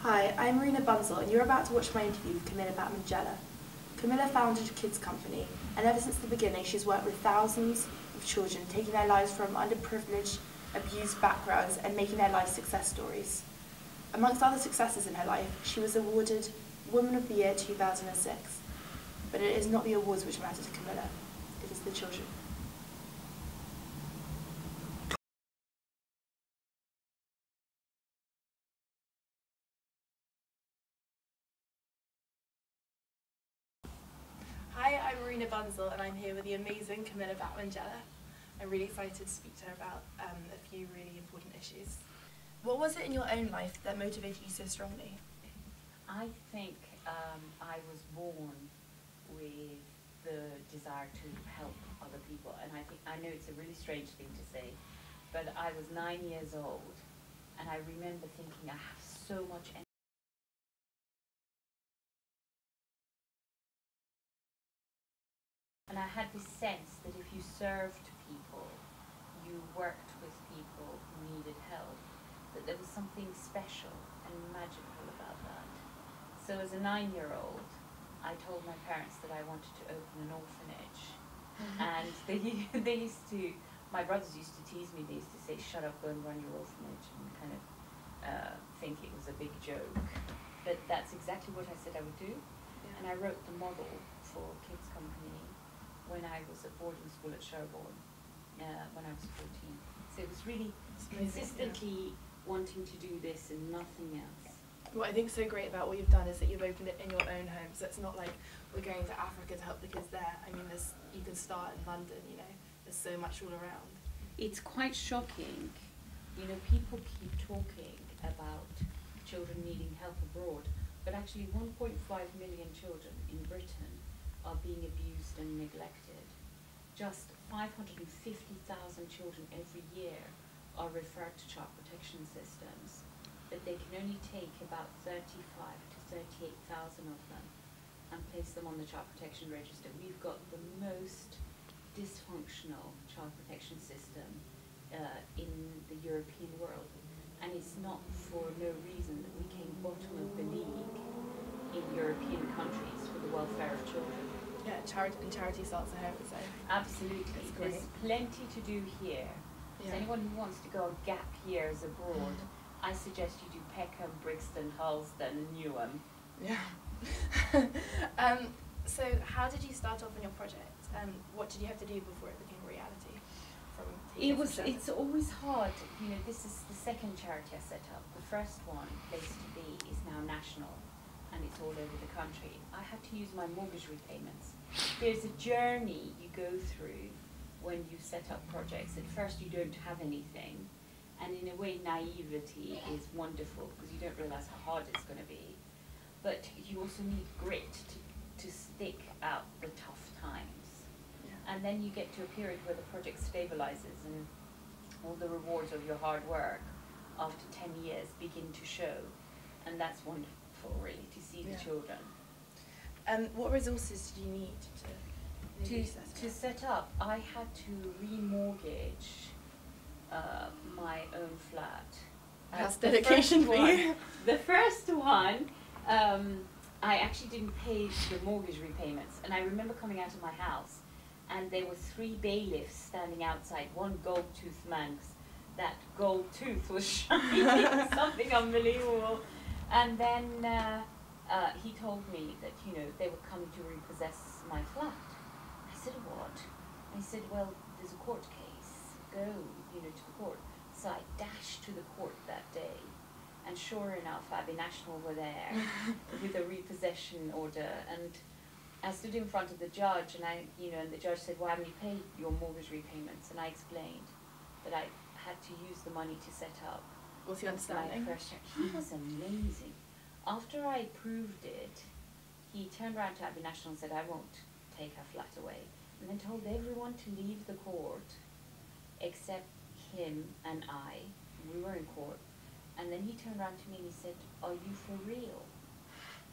Hi, I'm Marina Bunzl, and you're about to watch my interview with Camila Batmanghelidjh. Camila founded a kids company, and ever since the beginning she's worked with thousands of children, taking their lives from underprivileged, abused backgrounds and making their lives success stories. Amongst other successes in her life, she was awarded Woman of the Year 2006. But it is not the awards which matter to Camila, it is the children. Hi, I'm Marina Bunzl, and I'm here with the amazing Camila Batmanghelidjh. I'm really excited to speak to her about a few really important issues. What was it in your own life that motivated you so strongly? I think I was born with the desire to help other people, and I know it's a really strange thing to say, but I was 9 years old, and I remember thinking I have so much energy. And I had this sense that if you served people, you worked with people who needed help, that there was something special and magical about that. So as a 9-year-old, I told my parents that I wanted to open an orphanage. And they used to, my brothers used to tease me, they used to say, shut up, go and run your orphanage, and kind of think it was a big joke. But that's exactly what I said I would do. Yeah. And I wrote the model for Kids Company when I was at boarding school at Sherborne, when I was 14. So it was really consistently wanting to do this and nothing else. What I think is so great about what you've done is that you've opened it in your own home, so it's not like we're going to Africa to help the kids there. I mean, you can start in London, you know, there's so much all around. It's quite shocking, you know, people keep talking about children needing help abroad, but actually 1.5 million children in Britain are being abused and neglected. Just 550,000 children every year are referred to child protection systems, but they can only take about 35 to 38,000 of them and place them on the child protection register. We've got the most dysfunctional child protection system in the European world, and it's not for no reason that we came bottom of the league in European countries for the welfare of children. Yeah, charity starts at home, so. Absolutely. There's plenty to do here. Yeah. So anyone who wants to go on gap years abroad, I suggest you do Peckham, Brixton, Harlesden and Newham. Yeah. So how did you start off on your project? What did you have to do before it became a reality? It's always hard. You know, this is the second charity I set up. The first one, Place to Be, is now national, and it's all over the country. I had to use my mortgage repayments. There's a journey you go through when you set up projects. At first you don't have anything, and in a way naivety is wonderful because you don't realize how hard it's going to be. But you also need grit to stick out the tough times. Yeah. And then you get to a period where the project stabilizes and all the rewards of your hard work after 10 years begin to show, and that's wonderful. Really, to see the children. What resources did you need to set up? I had to remortgage my own flat. That's dedication for you. The first one, I actually didn't pay the mortgage repayments, and I remember coming out of my house, and there were 3 bailiffs standing outside. One gold-toothed man, that gold tooth was shining, something unbelievable. And then he told me that, you know, they were coming to repossess my flat. I said, what? And he said, well, there's a court case. Go, you know, to the court. So I dashed to the court that day. And sure enough, Abbey National were there with a repossession order. And I stood in front of the judge, and and the judge said, well, haven't you paid your mortgage repayments? And I explained that I had to use the money to set up. What's the understanding? He was amazing. After I proved it, he turned around to Abbey National and said, I won't take her flat away. And then told everyone to leave the court except him and I. We were in court. And then he turned around to me and he said, are you for real?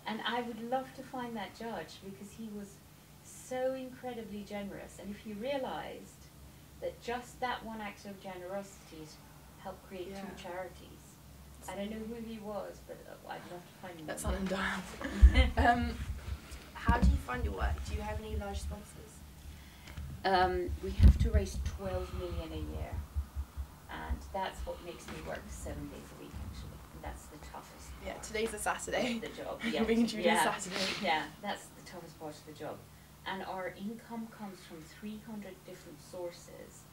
And I would love to find that judge because he was so incredibly generous. And if you realized that just that one act of generosity has helped create 2 charities, I don't know who he was, but I'd love to find him. Let's hunt him down. How do you find your work? Do you have any large sponsors? We have to raise 12 million a year, and that's what makes me work 7 days a week actually, and that's the toughest part. Yeah, today's a Saturday. The job. Yeah. Being Judy Saturday. Yeah, that's the toughest part of the job. And our income comes from 300 different sources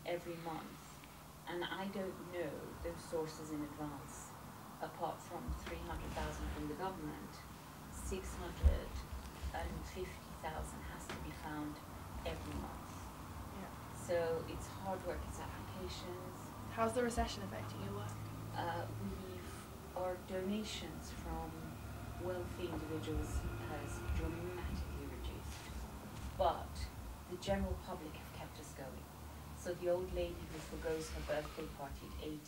every month, and I don't know those sources in advance, apart from 300,000 from the government. 650,000 has to be found every month. Yeah. So it's hard work, it's applications. How's the recession affecting your work? Our donations from wealthy individuals has dramatically reduced, but the general public have kept us going. So the old lady who forgoes her birthday party at 80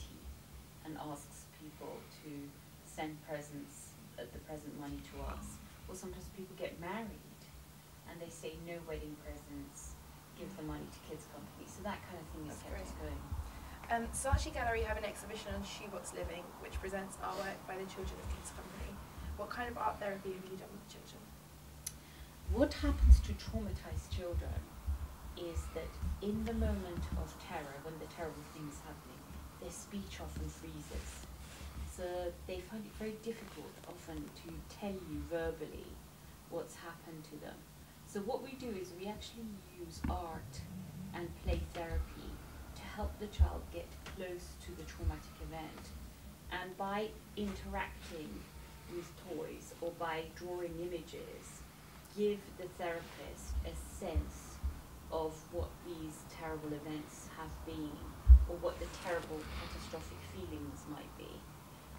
and asks people to send presents, the present money to us. Or sometimes people get married and they say no wedding presents, give the money to kids company. So that kind of thing has kept us going. Saatchi Gallery have an exhibition on shoebox living, which presents artwork by the children of Kids Company. What kind of art therapy have you done with children? What happens to traumatized children is that in the moment of terror, when the terrible thing is happening, their speech often freezes. So they find it very difficult often to tell you verbally what's happened to them. So what we do is we actually use art and play therapy to help the child get close to the traumatic event. And by interacting with toys or by drawing images, give the therapist a sense of what these terrible events have been or what the terrible catastrophic feelings might be.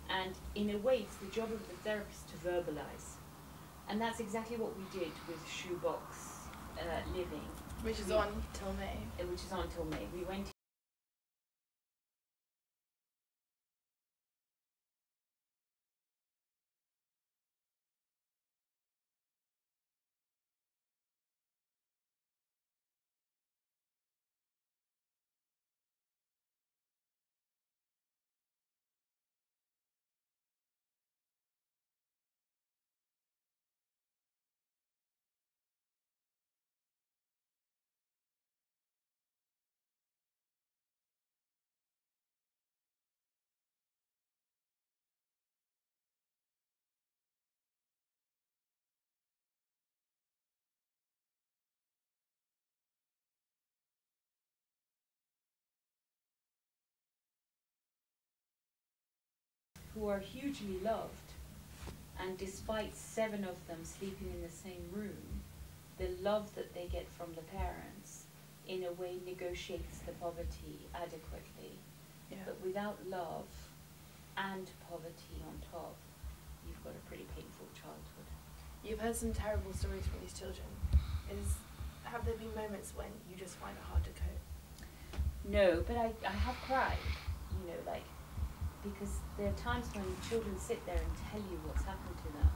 And in a way, it's the job of the therapist to verbalize. And that's exactly what we did with Shoebox Living. Which is on till May. Which is on till May. We went who are hugely loved, and despite 7 of them sleeping in the same room, the love that they get from the parents in a way negotiates the poverty adequately. Yeah. But without love and poverty on top, you've got a pretty painful childhood. You've heard some terrible stories from these children. Have there been moments when you just find it hard to cope? No, but I have cried, you know, like, because there are times when children sit there and tell you what's happened to them,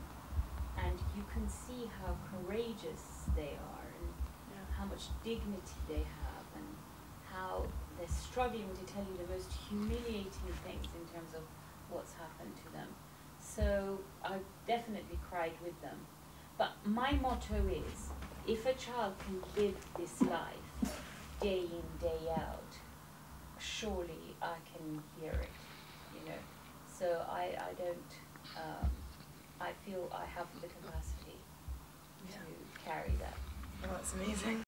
and you can see how courageous they are, and how much dignity they have, and how they're struggling to tell you the most humiliating things in terms of what's happened to them. So I definitely cried with them. But my motto is, if a child can live this life day in, day out, surely I can hear it, you know. So I don't, I feel I have the capacity to carry that. Oh, that's amazing.